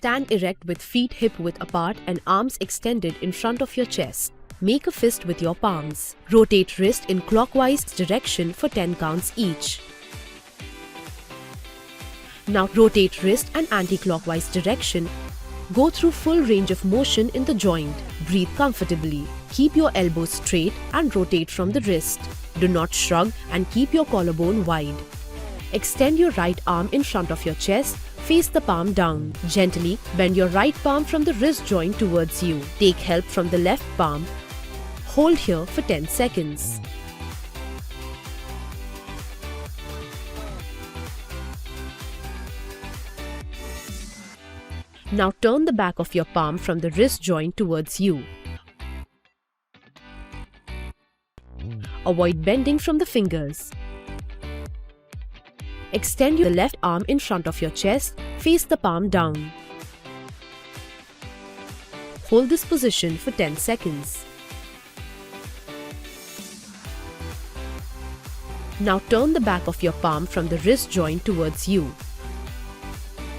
Stand erect with feet hip-width apart and arms extended in front of your chest. Make a fist with your palms. Rotate wrist in clockwise direction for 10 counts each. Now rotate wrist and anti-clockwise direction. Go through full range of motion in the joint. Breathe comfortably. Keep your elbows straight and rotate from the wrist. Do not shrug and keep your collarbone wide. Extend your right arm in front of your chest. Face the palm down. Gently bend your right palm from the wrist joint towards you. Take help from the left palm. Hold here for 10 seconds. Now turn the back of your palm from the wrist joint towards you. Avoid bending from the fingers. Extend your left arm in front of your chest, face the palm down. Hold this position for 10 seconds. Now turn the back of your palm from the wrist joint towards you.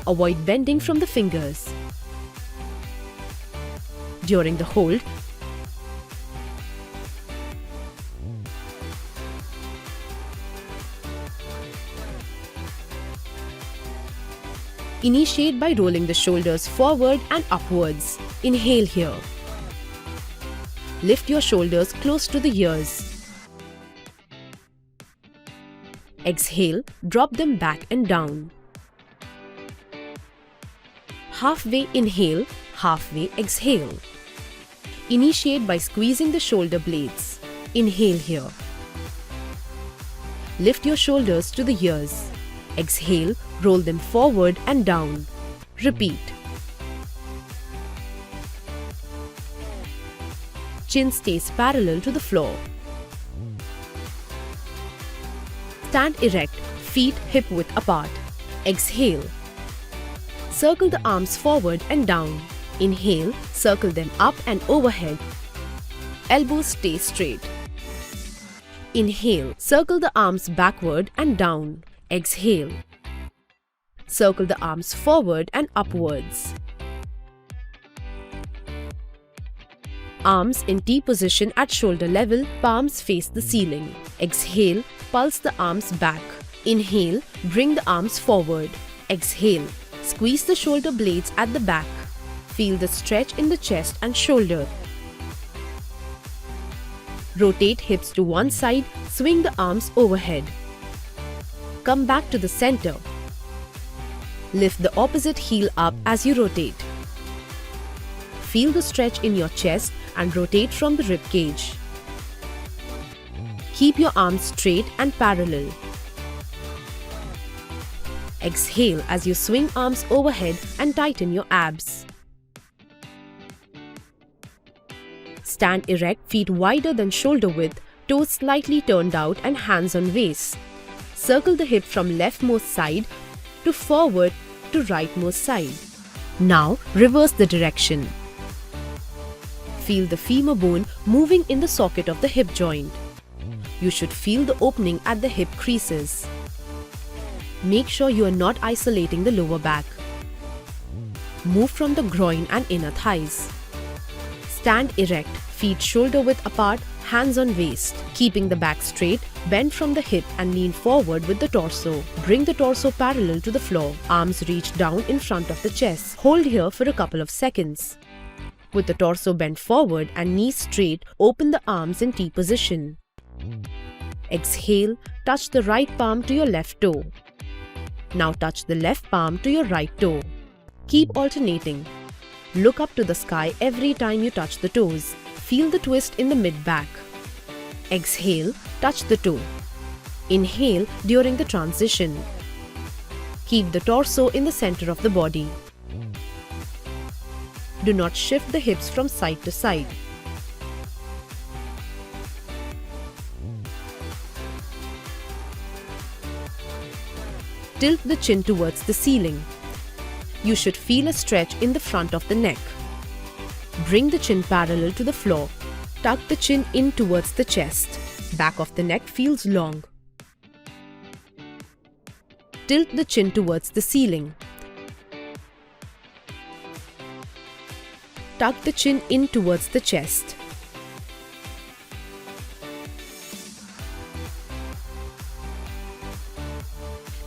Avoid bending from the fingers. During the hold, initiate by rolling the shoulders forward and upwards. Inhale here. Lift your shoulders close to the ears. Exhale, drop them back and down. Halfway inhale, halfway exhale. Initiate by squeezing the shoulder blades. Inhale here. Lift your shoulders to the ears. Exhale, roll them forward and down. Repeat. Chin stays parallel to the floor. Stand erect, feet hip-width apart. Exhale. Circle the arms forward and down. Inhale, circle them up and overhead. Elbows stay straight. Inhale, circle the arms backward and down. Exhale. Circle the arms forward and upwards. Arms in T position at shoulder level, palms face the ceiling. Exhale, pulse the arms back. Inhale, bring the arms forward. Exhale, squeeze the shoulder blades at the back. Feel the stretch in the chest and shoulder. Rotate hips to one side, swing the arms overhead. Come back to the center. Lift the opposite heel up as you rotate. Feel the stretch in your chest and rotate from the rib cage. Keep your arms straight and parallel. Exhale as you swing arms overhead and tighten your abs. Stand erect, feet wider than shoulder width, toes slightly turned out and hands on waist. Circle the hip from leftmost side to forward to rightmost side. Now reverse the direction. Feel the femur bone moving in the socket of the hip joint. You should feel the opening at the hip creases. Make sure you are not isolating the lower back. Move from the groin and inner thighs. Stand erect, feet shoulder width apart, hands on waist. Keeping the back straight, bend from the hip and lean forward with the torso. Bring the torso parallel to the floor. Arms reach down in front of the chest. Hold here for a couple of seconds. With the torso bent forward and knees straight, open the arms in T position. Exhale, touch the right palm to your left toe. Now touch the left palm to your right toe. Keep alternating. Look up to the sky every time you touch the toes. Feel the twist in the mid-back. Exhale, touch the toe. Inhale during the transition. Keep the torso in the center of the body. Do not shift the hips from side to side. Tilt the chin towards the ceiling. You should feel a stretch in the front of the neck. Bring the chin parallel to the floor. Tuck the chin in towards the chest. Back of the neck feels long. Tilt the chin towards the ceiling. tuck the chin in towards the chest.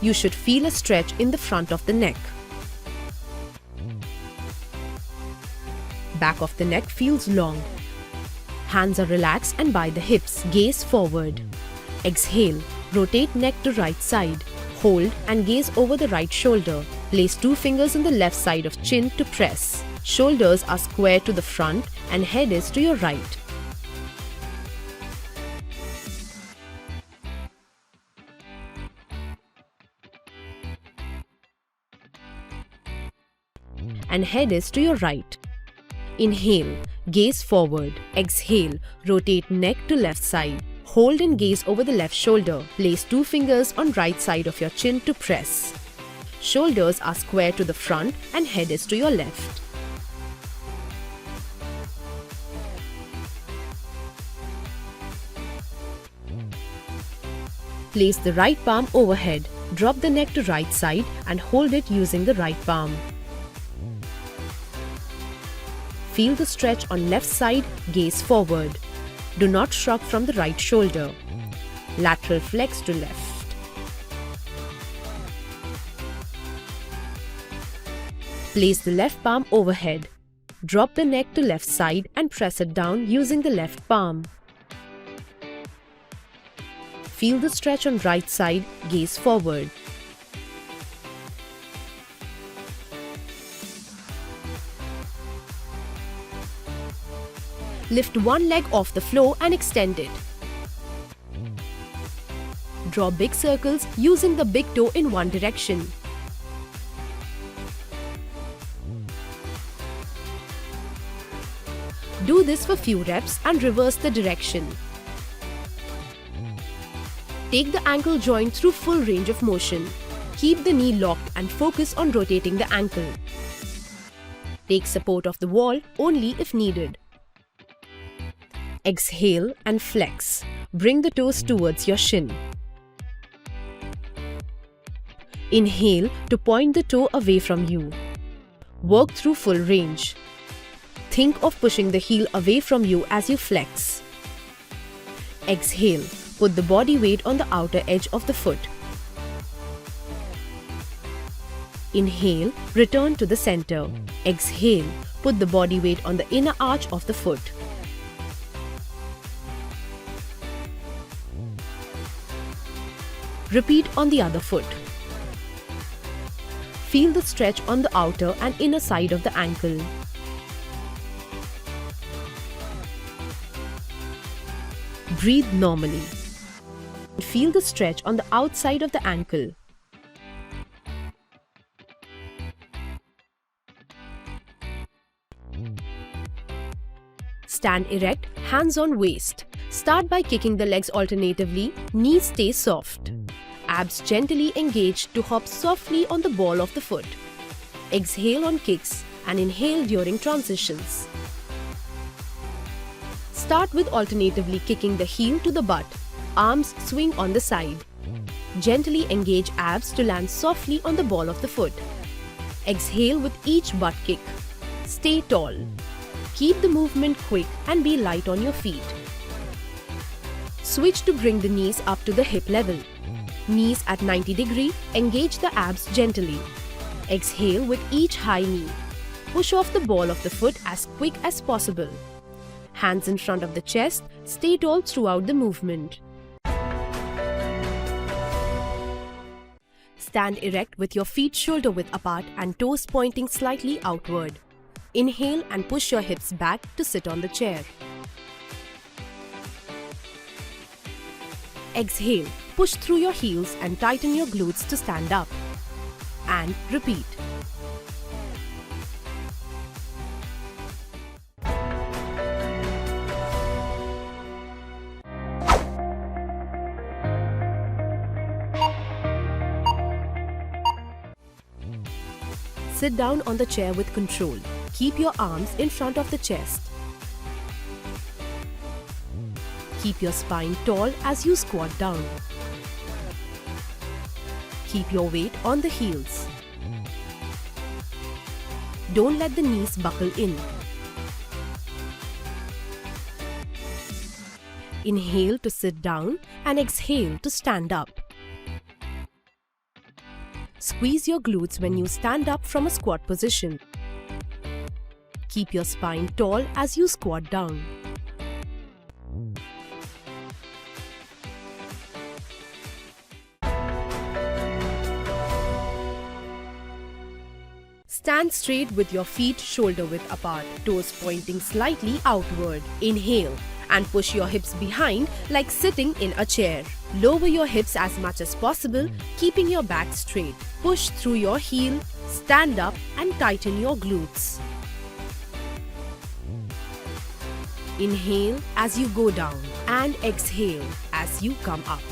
You should feel a stretch in the front of the neck. Back of the neck feels long. Hands are relaxed and by the hips. Gaze forward. Exhale. Rotate neck to right side. Hold and gaze over the right shoulder. Place 2 fingers on the left side of chin to press. Shoulders are square to the front and head is to your right. And head is to your right. Inhale, gaze forward. Exhale, rotate neck to left side. Hold and gaze over the left shoulder. Place 2 fingers on right side of your chin to press. Shoulders are square to the front and head is to your left. Place the right palm overhead. Drop the neck to right side and hold it using the right palm. Feel the stretch on left side, gaze forward. Do not shrug from the right shoulder. Lateral flex to left. Place the left palm overhead. Drop the neck to left side and press it down using the left palm. Feel the stretch on right side, gaze forward. Lift one leg off the floor and extend it. Draw big circles using the big toe in one direction. Do this for few reps and reverse the direction. Take the ankle joint through full range of motion. Keep the knee locked and focus on rotating the ankle. Take support of the wall only if needed. Exhale and flex. Bring the toes towards your shin. Inhale to point the toe away from you. Work through full range. Think of pushing the heel away from you as you flex. Exhale. Put the body weight on the outer edge of the foot. Inhale. Return to the center. Exhale. Put the body weight on the inner arch of the foot. Repeat on the other foot. Feel the stretch on the outer and inner side of the ankle. Breathe normally. Feel the stretch on the outside of the ankle. Stand erect, hands on waist. Start by kicking the legs alternatively, knees stay soft. Abs gently engage to hop softly on the ball of the foot. Exhale on kicks and inhale during transitions. Start with alternatively kicking the heel to the butt. Arms swing on the side. Gently engage abs to land softly on the ball of the foot. Exhale with each butt kick. Stay tall. Keep the movement quick and be light on your feet. Switch to bring the knees up to the hip level. Knees at 90 degrees, engage the abs gently. Exhale with each high knee. Push off the ball of the foot as quick as possible. Hands in front of the chest, stay tall throughout the movement. Stand erect with your feet shoulder width apart and toes pointing slightly outward. Inhale and push your hips back to sit on the chair. Exhale, push through your heels and tighten your glutes to stand up. And repeat. Sit down on the chair with control. Keep your arms in front of the chest. Keep your spine tall as you squat down. Keep your weight on the heels. Don't let the knees buckle in. Inhale to sit down and exhale to stand up. Squeeze your glutes when you stand up from a squat position. Keep your spine tall as you squat down. Stand straight with your feet shoulder width apart, toes pointing slightly outward. Inhale and push your hips behind like sitting in a chair. Lower your hips as much as possible, keeping your back straight. Push through your heel, stand up and tighten your glutes. Inhale as you go down and exhale as you come up.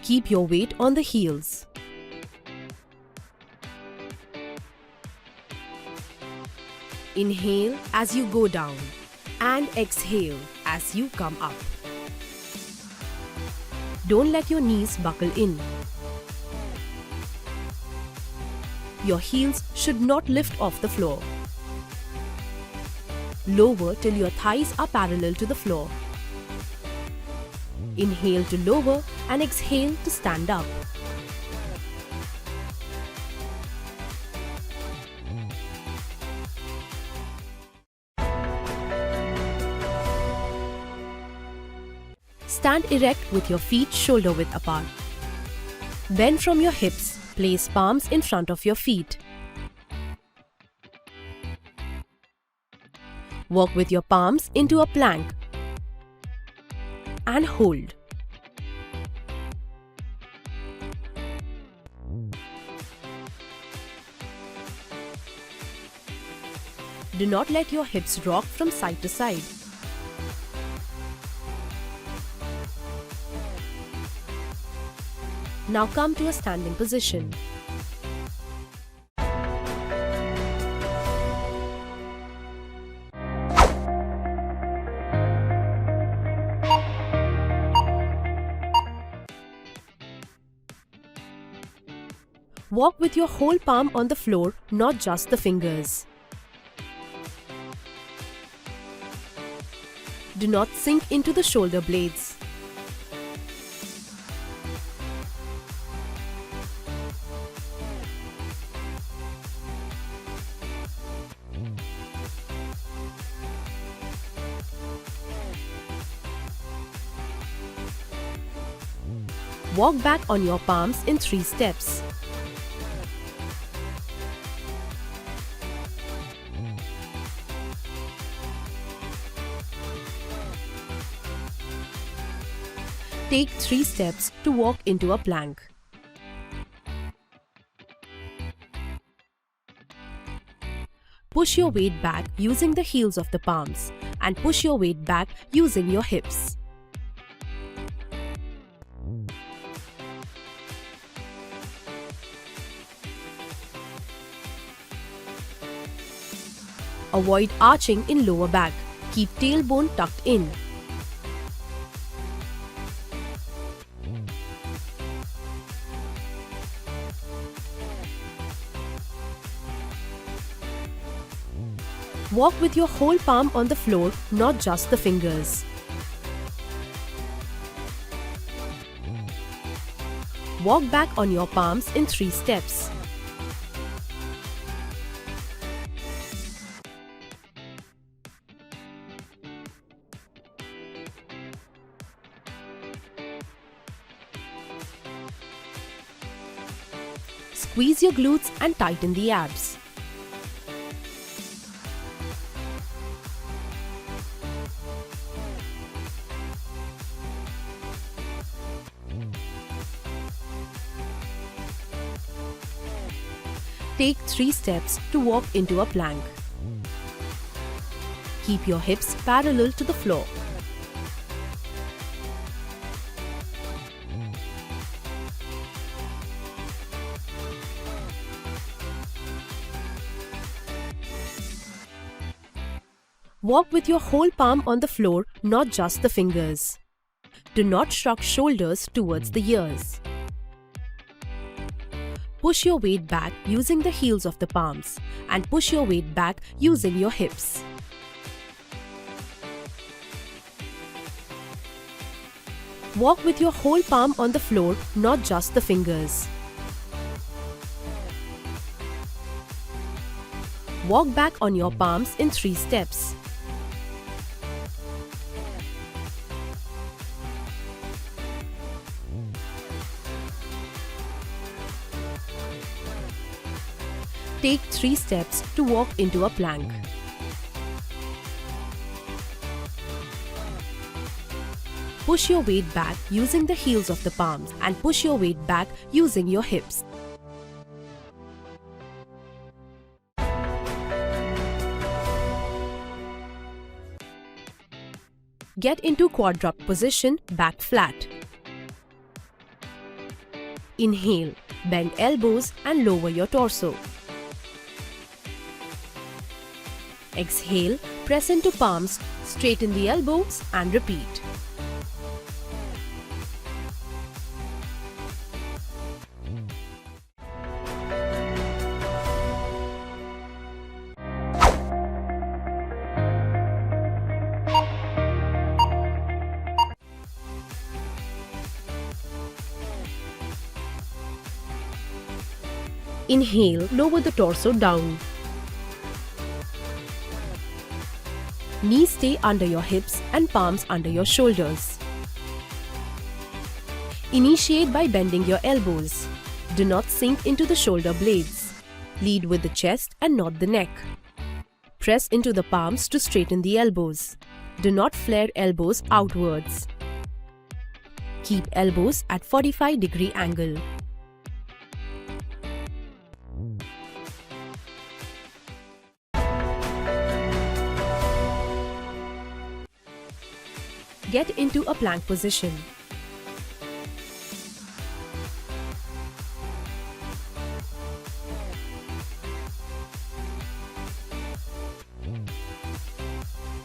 Keep your weight on the heels. Inhale as you go down and exhale as you come up. Don't let your knees buckle in. Your heels should not lift off the floor. Lower till your thighs are parallel to the floor. Inhale to lower and exhale to stand up. Stand erect with your feet shoulder width apart. Bend from your hips, place palms in front of your feet. Walk with your palms into a plank and hold. Do not let your hips rock from side to side. Now come to a standing position. Walk with your whole palm on the floor, not just the fingers. Do not sink into the shoulder blades. Walk back on your palms in 3 steps. Take 3 steps to walk into a plank. Push your weight back using the heels of the palms and push your weight back using your hips. Avoid arching in lower back. Keep tailbone tucked in. Walk with your whole palm on the floor, not just the fingers. Walk back on your palms in 3 steps. Squeeze your glutes and tighten the abs. Take 3 steps to walk into a plank. Keep your hips parallel to the floor. Walk with your whole palm on the floor, not just the fingers. Do not shrug shoulders towards the ears. Push your weight back using the heels of the palms and push your weight back using your hips. Walk with your whole palm on the floor, not just the fingers. Walk back on your palms in 3 steps. Take 3 steps to walk into a plank. Push your weight back using the heels of the palms and push your weight back using your hips. Get into quadruped position, back flat. Inhale, bend elbows and lower your torso. Exhale, press into palms, straighten the elbows and repeat. Inhale, lower the torso down. Knees stay under your hips and palms under your shoulders. Initiate by bending your elbows. Do not sink into the shoulder blades. Lead with the chest and not the neck. Press into the palms to straighten the elbows. Do not flare elbows outwards. Keep elbows at 45-degree angle. Get into a plank position.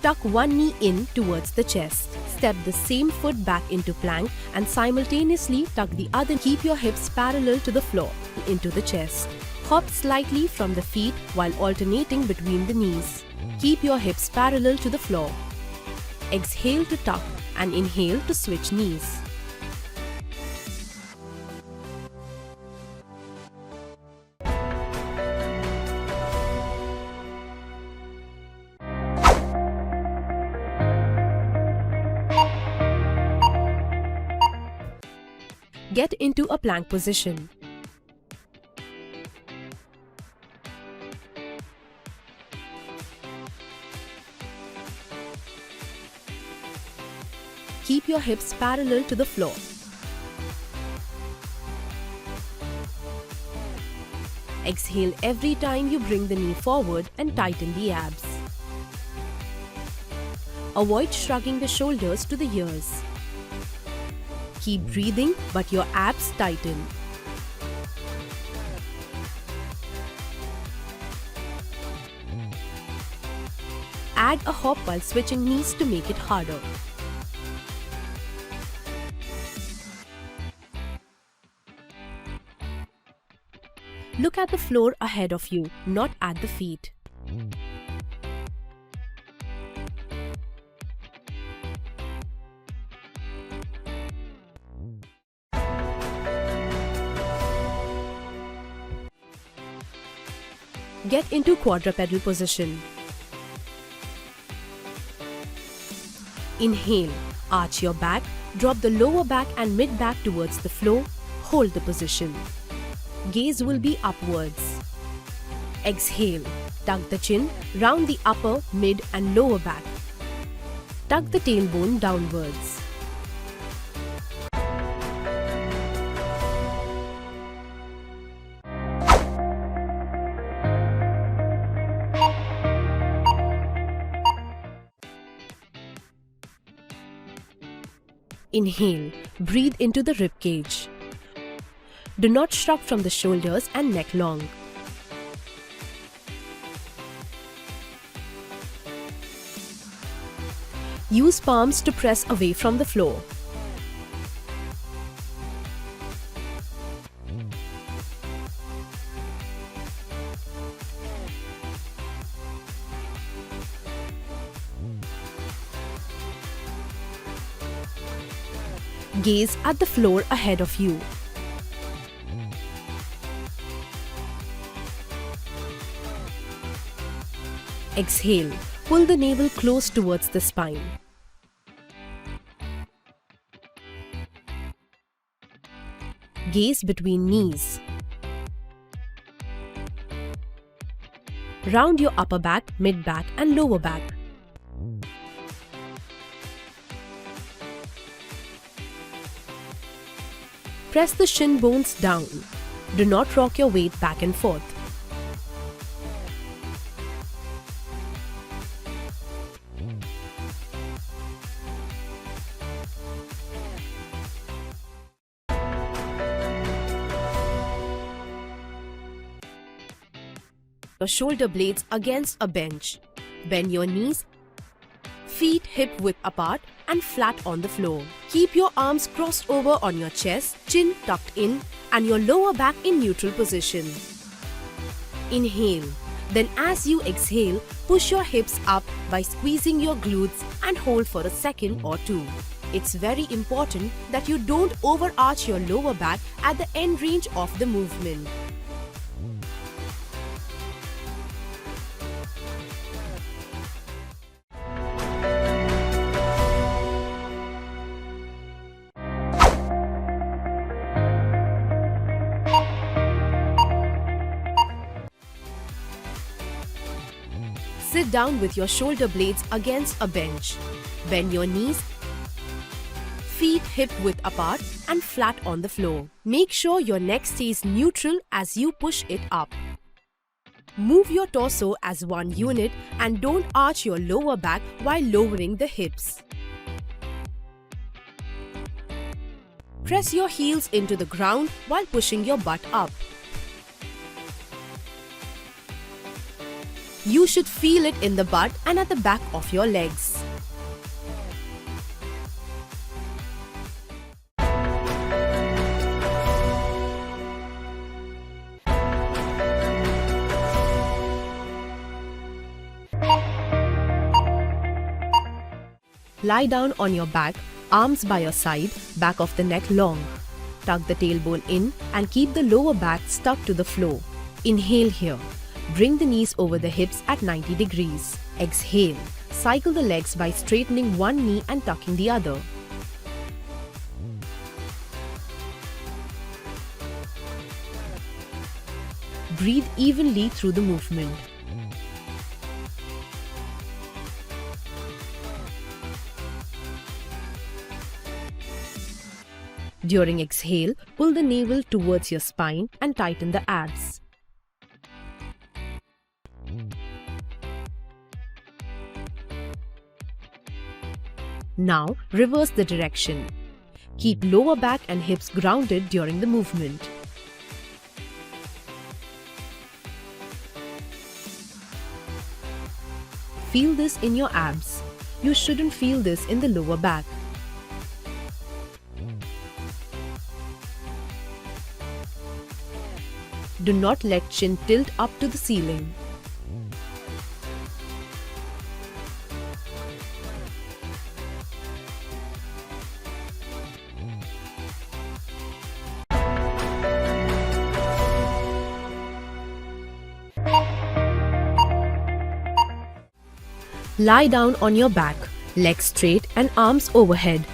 Tuck one knee in towards the chest. Step the same foot back into plank and simultaneously tuck the other. Keep your hips parallel to the floor into the chest. Hop slightly from the feet while alternating between the knees. Keep your hips parallel to the floor. Exhale to tuck and inhale to switch knees. Get into a plank position. Keep your hips parallel to the floor. Exhale every time you bring the knee forward and tighten the abs. Avoid shrugging the shoulders to the ears. Keep breathing, but your abs tighten. Add a hop while switching knees to make it harder. Look at the floor ahead of you, not at the feet. Get into quadrupedal position. Inhale, arch your back, drop the lower back and mid back towards the floor, hold the position. Gaze will be upwards. Exhale, tuck the chin, round the upper, mid and lower back. Tuck the tailbone downwards. Inhale, breathe into the rib cage. Do not shrug from the shoulders and neck long. Use palms to press away from the floor. Gaze at the floor ahead of you. Exhale. Pull the navel close towards the spine. Gaze between knees. Round your upper back, mid back and lower back. Press the shin bones down. Do not rock your weight back and forth. Your shoulder blades against a bench. Bend your knees, feet hip width apart and flat on the floor. Keep your arms crossed over on your chest, chin tucked in and your lower back in neutral position. Inhale. Then as you exhale, push your hips up by squeezing your glutes and hold for a second or two. It's very important that you don't overarch your lower back at the end range of the movement. Sit down with your shoulder blades against a bench. Bend your knees, feet hip width apart and flat on the floor. Make sure your neck stays neutral as you push it up. Move your torso as one unit and don't arch your lower back while lowering the hips. Press your heels into the ground while pushing your butt up. You should feel it in the butt and at the back of your legs. Lie down on your back, arms by your side, back of the neck long. Tuck the tailbone in and keep the lower back stuck to the floor. Inhale here. Bring the knees over the hips at 90 degrees. Exhale. Cycle the legs by straightening one knee and tucking the other. Breathe evenly through the movement. During exhale, pull the navel towards your spine and tighten the abs. Now, reverse the direction. Keep lower back and hips grounded during the movement. Feel this in your abs. You shouldn't feel this in the lower back. Do not let chin tilt up to the ceiling. Lie down on your back, legs straight and arms overhead.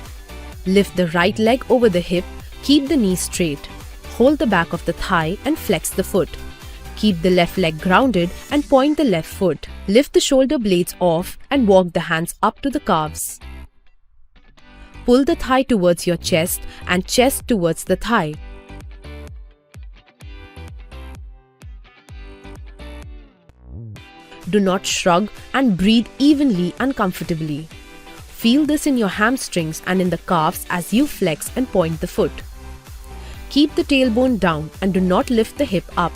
Lift the right leg over the hip, keep the knee straight. Hold the back of the thigh and flex the foot. Keep the left leg grounded and point the left foot. Lift the shoulder blades off and walk the hands up to the calves. Pull the thigh towards your chest and chest towards the thigh. Do not shrug and breathe evenly and comfortably. Feel this in your hamstrings and in the calves as you flex and point the foot. Keep the tailbone down and do not lift the hip up.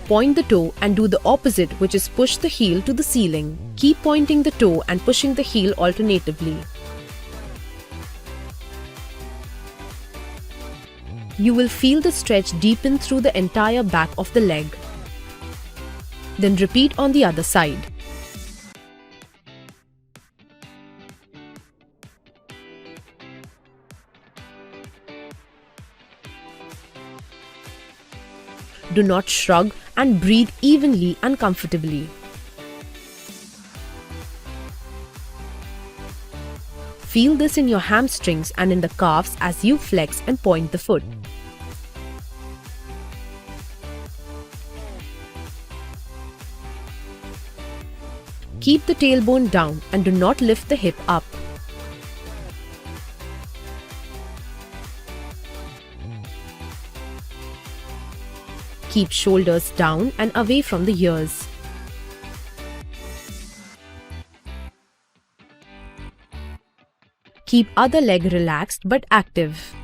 Point the toe and do the opposite, which is push the heel to the ceiling. Keep pointing the toe and pushing the heel alternatively. You will feel the stretch deepen through the entire back of the leg. Then repeat on the other side. Do not shrug and breathe evenly and comfortably. Feel this in your hamstrings and in the calves as you flex and point the foot. Keep the tailbone down and do not lift the hip up. Keep shoulders down and away from the ears. Keep other leg relaxed but active.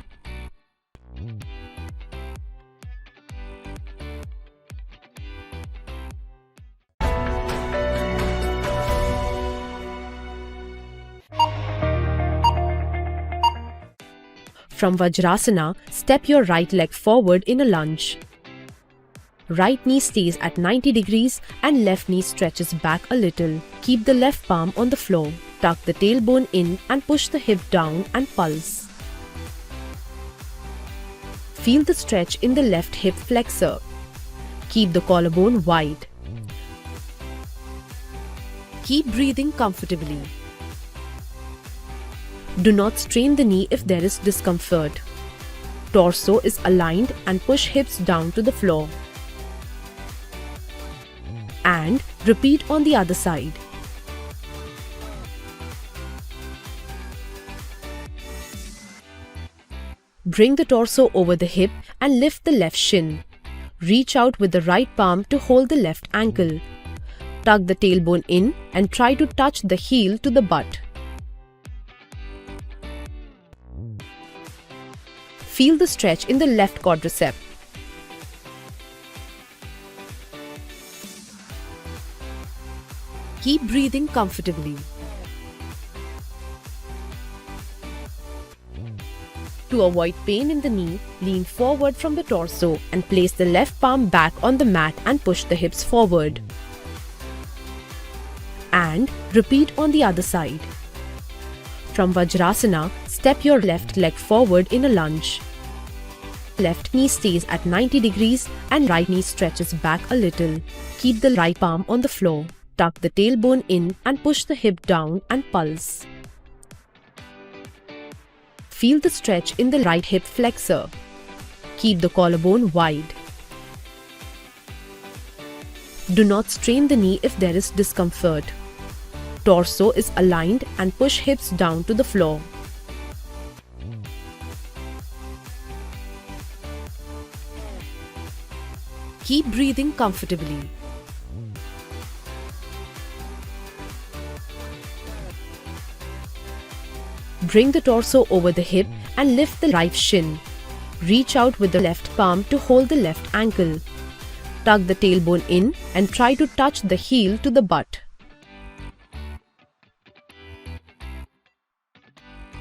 From Vajrasana, step your right leg forward in a lunge. Right knee stays at 90 degrees and left knee stretches back a little. Keep the left palm on the floor. Tuck the tailbone in and push the hip down and pulse. Feel the stretch in the left hip flexor. Keep the collarbone wide. Keep breathing comfortably. Do not strain the knee if there is discomfort. Torso is aligned and push hips down to the floor. And repeat on the other side. Bring the torso over the hip and lift the left shin. Reach out with the right palm to hold the left ankle. Tuck the tailbone in and try to touch the heel to the butt. Feel the stretch in the left quadricep. Keep breathing comfortably. To avoid pain in the knee, lean forward from the torso and place the left palm back on the mat and push the hips forward. And repeat on the other side. From Vajrasana, step your left leg forward in a lunge. Left knee stays at 90 degrees and right knee stretches back a little. Keep the right palm on the floor. Tuck the tailbone in and push the hip down and pulse. Feel the stretch in the right hip flexor. Keep the collarbone wide. Do not strain the knee if there is discomfort. Torso is aligned and push hips down to the floor. Keep breathing comfortably. Bring the torso over the hip and lift the right shin. Reach out with the left palm to hold the left ankle. Tuck the tailbone in and try to touch the heel to the butt.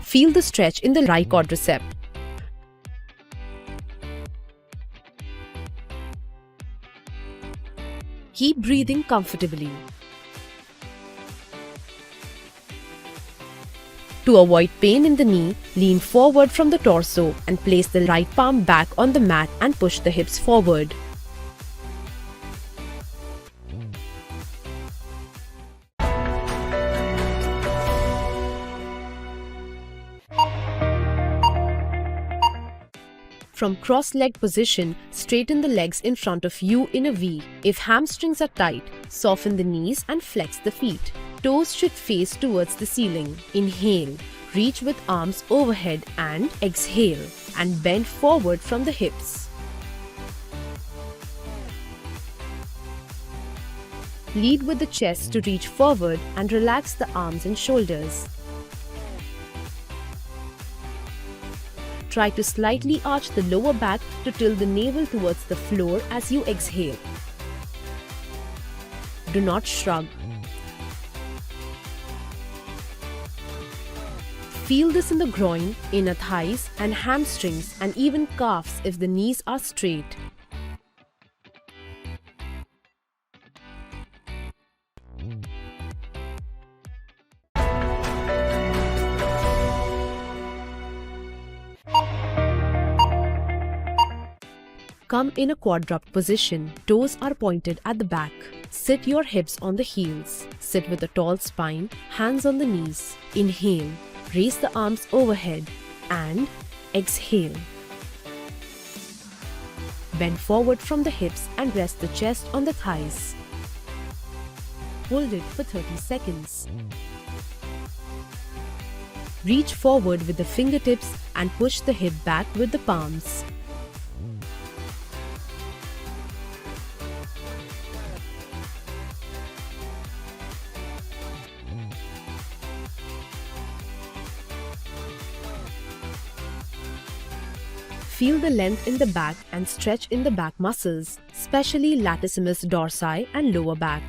Feel the stretch in the right quadricep. Keep breathing comfortably. To avoid pain in the knee, lean forward from the torso and place the right palm back on the mat and push the hips forward. From cross-legged position, straighten the legs in front of you in a V. If hamstrings are tight, soften the knees and flex the feet. Toes should face towards the ceiling. Inhale, reach with arms overhead and exhale and bend forward from the hips. Lead with the chest to reach forward and relax the arms and shoulders. Try to slightly arch the lower back to tilt the navel towards the floor as you exhale. Do not shrug. Feel this in the groin, inner thighs and hamstrings and even calves if the knees are straight. Come in a quadruped position. Toes are pointed at the back. Sit your hips on the heels. Sit with a tall spine, hands on the knees. Inhale. Raise the arms overhead and exhale. Bend forward from the hips and rest the chest on the thighs. Hold it for 30 seconds. Reach forward with the fingertips and push the hip back with the palms. Feel the length in the back and stretch in the back muscles, especially latissimus dorsi and lower back.